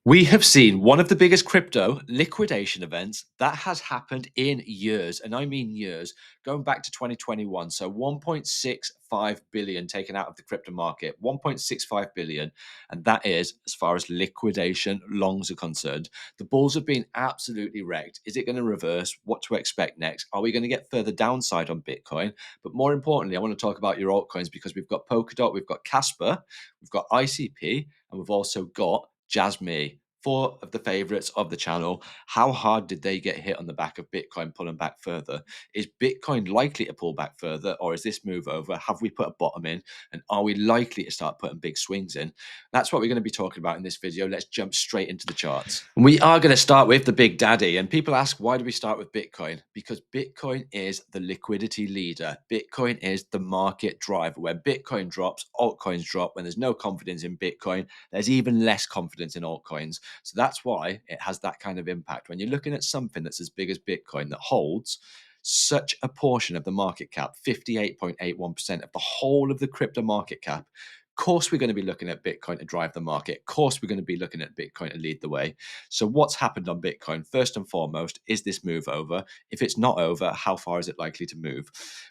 We have seen one of the biggest crypto liquidation events that has happened in years, and I mean years, going back to 2021. So 1.65 billion taken out of the crypto market, 1.65 billion. And that is, as far as liquidation longs are concerned, the bulls have been absolutely wrecked. Is it going to reverse? What to expect next? Are we going to get further downside on Bitcoin? But more importantly, I want to talk about your altcoins because we've got Polkadot, we've got Casper, we've got ICP, and we've also got JASMY, four of the favorites of the channel. How hard did they get hit on the back of Bitcoin pulling back further? Is Bitcoin likely to pull back further, or is this move over? Have we put a bottom in? And are we likely to start putting big swings in? That's what we're going to be talking about in this video. Let's jump straight into the charts. We are going to start with the big daddy. And people ask, why do we start with Bitcoin? Because Bitcoin is the liquidity leader. Bitcoin is the market driver. When Bitcoin drops, altcoins drop. When there's no confidence in Bitcoin, there's even less confidence in altcoins. So that's why it has that kind of impact. When you're looking at something that's as big as Bitcoin that holds such a portion of the market cap, 58.81% of the whole of the crypto market cap, of course, we're going to be looking at Bitcoin to drive the market. Of course, we're going to be looking at Bitcoin to lead the way. So what's happened on Bitcoin? First and foremost, is this move over? If it's not over, how far is it likely to move?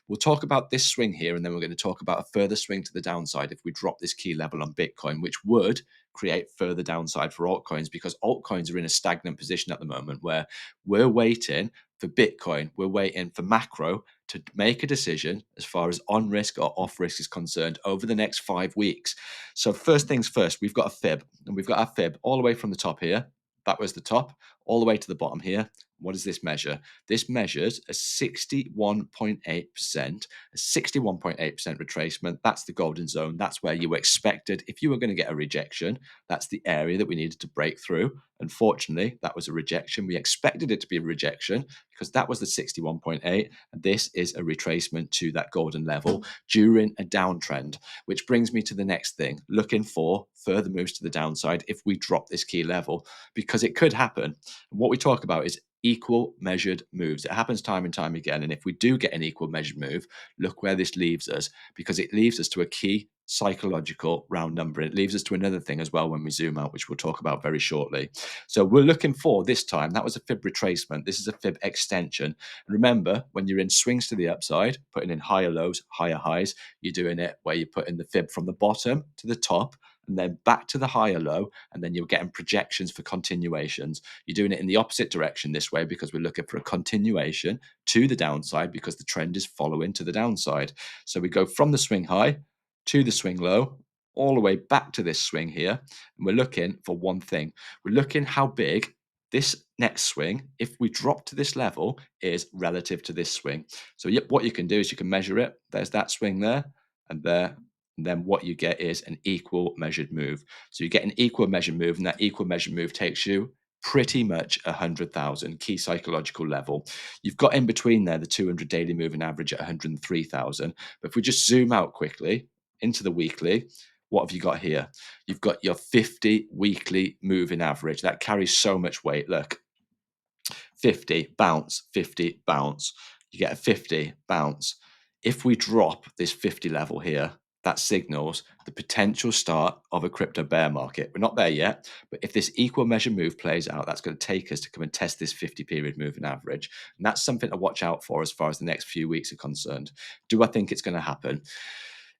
We'll talk about this swing here, and then we're going to talk about a further swing to the downside if we drop this key level on Bitcoin, which would create further downside for altcoins, because altcoins are in a stagnant position at the moment where we're waiting for Bitcoin, we're waiting for macro to make a decision as far as on risk or off risk is concerned over the next 5 weeks. So first things first, we've got a fib, and we've got our fib all the way from the top here. That was the top, all the way to the bottom here. What does this measure? This measures a 61.8%, a 61.8% retracement. That's the golden zone. That's where you expected, if you were going to get a rejection, that's the area that we needed to break through. Unfortunately, that was a rejection. We expected it to be a rejection because that was the 61.8. And this is a retracement to that golden level during a downtrend, which brings me to the next thing, looking for further moves to the downside if we drop this key level, because it could happen. And what we talk about is equal measured moves. It happens time and time again. And if we do get an equal measured move, look where this leaves us, because it leaves us to a key psychological round number. It leaves us to another thing as well when we zoom out, which we'll talk about very shortly. So we're looking for this time, that was a fib retracement. This is a fib extension. And remember, when you're in swings to the upside, putting in higher lows, higher highs, you're doing it where you put in the fib from the bottom to the top, and then back to the higher low, and then you're getting projections for continuations. You're doing it in the opposite direction this way because we're looking for a continuation to the downside because the trend is following to the downside. So we go from the swing high to the swing low, all the way back to this swing here, and we're looking for one thing. We're looking how big this next swing, if we drop to this level, is relative to this swing. So what you can do is you can measure it. There's that swing there and there. And then what you get is an equal measured move. So you get an equal measured move, and that equal measured move takes you pretty much 100,000 key psychological level. You've got in between there the 200 daily moving average at 103,000. But if we just zoom out quickly into the weekly, what have you got here? You've got your 50 weekly moving average. That carries so much weight. Look, 50 bounce, 50 bounce. You get a 50 bounce. If we drop this 50 level here, that signals the potential start of a crypto bear market. We're not there yet, but if this equal measure move plays out, that's going to take us to come and test this 50 period moving average. And that's something to watch out for as far as the next few weeks are concerned. Do I think it's going to happen?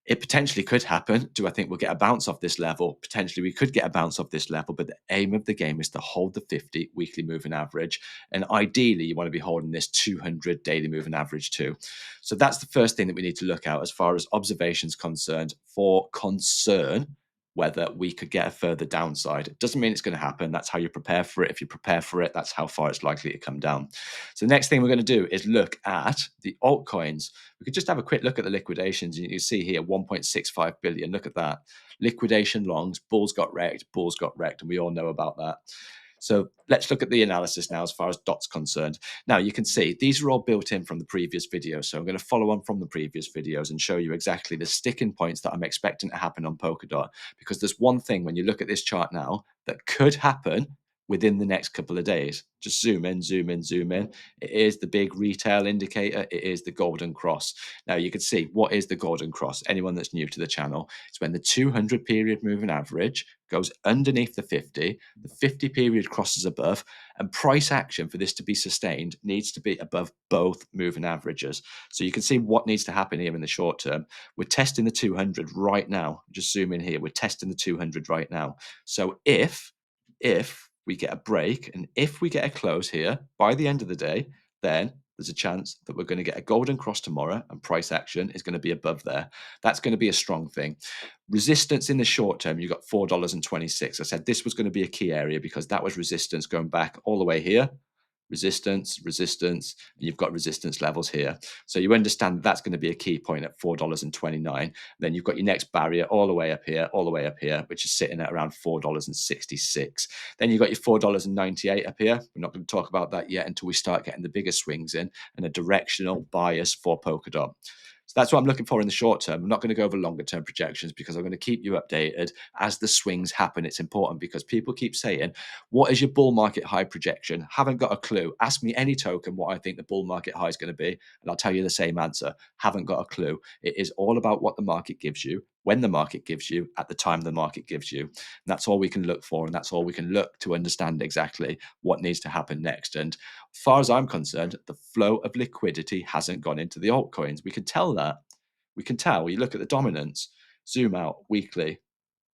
It potentially could happen. Do I think we'll get a bounce off this level? Potentially we could get a bounce off this level, but the aim of the game is to hold the 50 weekly moving average. And ideally, you want to be holding this 200 daily moving average too. So that's the first thing that we need to look at as far as observations concerned for concern whether we could get a further downside. It doesn't mean it's going to happen. That's how you prepare for it. If you prepare for it, that's how far it's likely to come down. So the next thing we're going to do is look at the altcoins. We could just have a quick look at the liquidations. You see here 1.65 billion. Look at that. Liquidation longs, bulls got wrecked, and we all know about that. So let's look at the analysis now as far as DOT's concerned. Now you can see these are all built in from the previous video. So I'm going to follow on from the previous videos and show you exactly the sticking points that I'm expecting to happen on Polkadot. Because there's one thing when you look at this chart now that could happen within the next couple of days. Just zoom in, zoom in, zoom in. It is the big retail indicator. It is the golden cross. Now you can see, what is the golden cross? Anyone that's new to the channel, it's when the 200 period moving average goes underneath the 50 period crosses above, and price action for this to be sustained needs to be above both moving averages. So you can see what needs to happen here in the short term. We're testing the 200 right now. Just zoom in here. We're testing the 200 right now. So if we get a break and if we get a close here by the end of the day, then there's a chance that we're going to get a golden cross tomorrow and price action is going to be above there. That's going to be a strong thing. Resistance in the short term, you've got $4.26. I said this was going to be a key area because that was resistance going back all the way here. Resistance, resistance, and you've got resistance levels here. So you understand that's going to be a key point at $4.29. Then you've got your next barrier all the way up here, all the way up here, which is sitting at around $4.66. Then you've got your $4.98 up here. We're not going to talk about that yet until we start getting the bigger swings in and a directional bias for Polkadot. So that's what I'm looking for in the short term. I'm not going to go over longer term projections because I'm going to keep you updated as the swings happen. It's important because people keep saying, what is your bull market high projection? Haven't got a clue. Ask me any token what I think the bull market high is going to be, and I'll tell you the same answer. Haven't got a clue. It is all about what the market gives you, when the market gives you, at the time the market gives you. And that's all we can look for, and that's all we can look to understand exactly what needs to happen next. And as far as I'm concerned, the flow of liquidity hasn't gone into the altcoins. We can tell that. We can tell. You look at the dominance, zoom out weekly,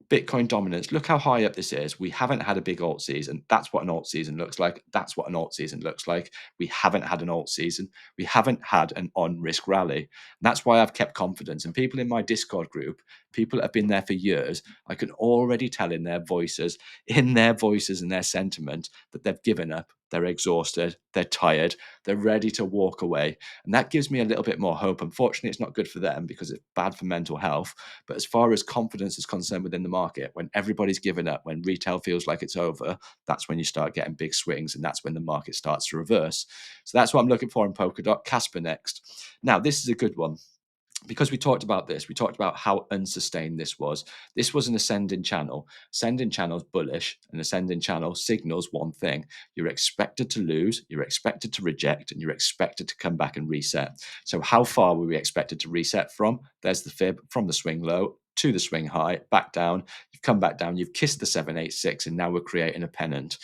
Bitcoin dominance. Look how high up this is. We haven't had a big alt season. That's what an alt season looks like. That's what an alt season looks like. We haven't had an alt season. We haven't had an on-risk rally. And that's why I've kept confidence. And people in my Discord group, people that have been there for years, I can already tell in their voices and their sentiment that they've given up. They're exhausted. They're tired. They're ready to walk away. And that gives me a little bit more hope. Unfortunately, it's not good for them because it's bad for mental health. But as far as confidence is concerned within the market, when everybody's given up, when retail feels like it's over, that's when you start getting big swings, and that's when the market starts to reverse. So that's what I'm looking for in Polkadot. Casper next. Now, this is a good one, because we talked about this. We talked about how unsustained this was. This was an ascending channel. Ascending channel is bullish. An ascending channel signals one thing. You're expected to lose, you're expected to reject, and you're expected to come back and reset. So how far were we expected to reset from? There's the fib from the swing low to the swing high, back down. You've come back down, you've kissed the 786, and now we're creating a pennant.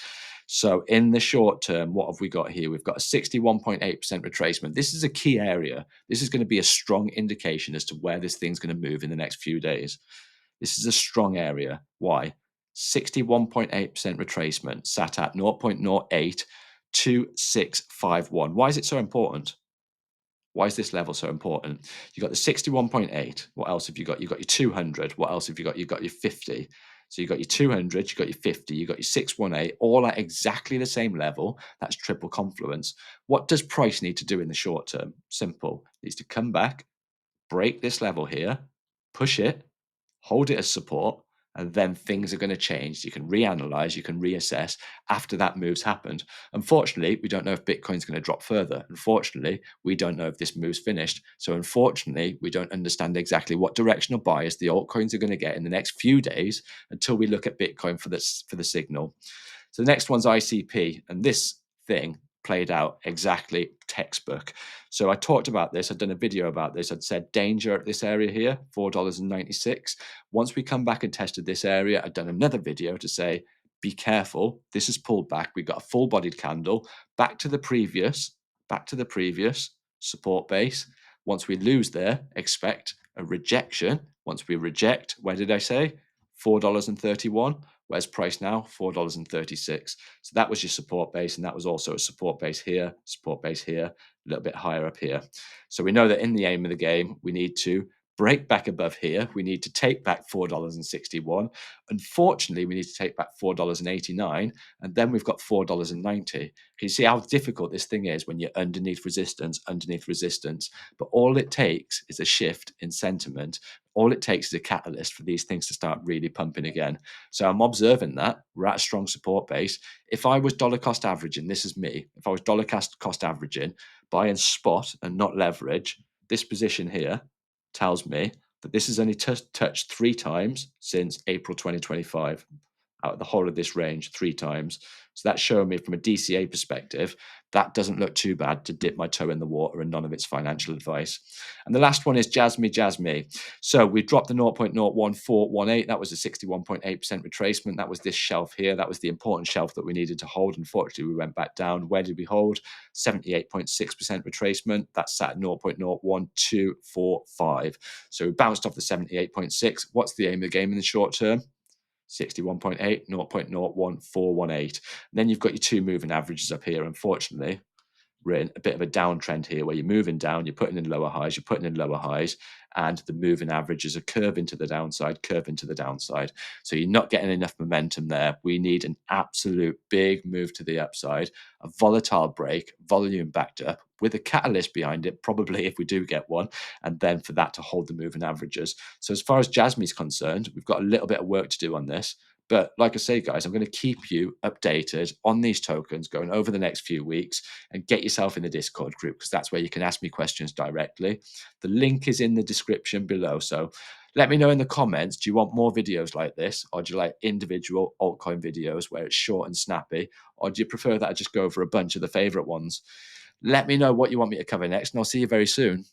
So in the short term, what have we got here? We've got a 61.8% retracement. This is a key area. This is going to be a strong indication as to where this thing's going to move in the next few days. This is a strong area. Why? 61.8% retracement sat at 0.082651. Why is it so important? Why is this level so important? You got the 61.8. What else have you got? You've got your 200. What else have you got? You've got your 50. So you got your 200, you got your 50, you got your 618, all at exactly the same level. That's triple confluence. What does price need to do in the short term? Simple. It needs to come back, break this level here, push it, hold it as support, and then things are going to change. You can reanalyze, you can reassess after that move's happened. Unfortunately, we don't know if Bitcoin's going to drop further. Unfortunately, we don't know if this move's finished. So unfortunately, we don't understand exactly what directional bias the altcoins are going to get in the next few days until we look at Bitcoin for the signal. So the next one's ICP, and this thing played out exactly textbook. So I talked about this. I'd done a video about this. I'd said danger at this area here, $4.96. Once we come back and tested this area, I'd done another video to say, be careful. This is pulled back. We've got a full-bodied candle back to the previous support base. Once we lose there, expect a rejection. Once we reject, where did I say? $4.31. Where's price now? $4.36. So that was your support base, and that was also a support base here, a little bit higher up here. So we know that in the aim of the game, we need to break back above here. We need to take back $4.61. Unfortunately, we need to take back $4.89, and then we've got $4.90. Can you see how difficult this thing is when you're underneath resistance? But all it takes is a shift in sentiment. All it takes is a catalyst for these things to start really pumping again. So I'm observing that we're at a strong support base. If I was dollar cost averaging, this is me, if I was dollar cost averaging, buying spot and not leverage, this position here tells me that this has only touched 3 times since April 2025. out of the whole of this range 3 times. So that's showing me from a DCA perspective, that doesn't look too bad to dip my toe in the water and none of its financial advice. And the last one is Jasmy. So we dropped the 0.01418. That was a 61.8% retracement. That was this shelf here. That was the important shelf that we needed to hold. Unfortunately, we went back down. Where did we hold? 78.6% retracement. That's at 0.01245. So we bounced off the 78.6. What's the aim of the game in the short term? 61.8, 0.01418. Then you've got your 2 moving averages up here. Unfortunately, we're in a bit of a downtrend here where you're moving down, you're putting in lower highs, and the moving averages are curving to the downside. So you're not getting enough momentum there. We need an absolute big move to the upside, a volatile break, volume backed up with a catalyst behind it, probably if we do get one, and then for that to hold the moving averages. So as far as Jasmy's concerned, we've got a little bit of work to do on this. But like I say, guys, I'm going to keep you updated on these tokens going over the next few weeks, and get yourself in the Discord group because that's where you can ask me questions directly. The link is in the description below. So let me know in the comments, do you want more videos like this, or do you like individual altcoin videos where it's short and snappy, or do you prefer that I just go over a bunch of the favorite ones? Let me know what you want me to cover next, and I'll see you very soon.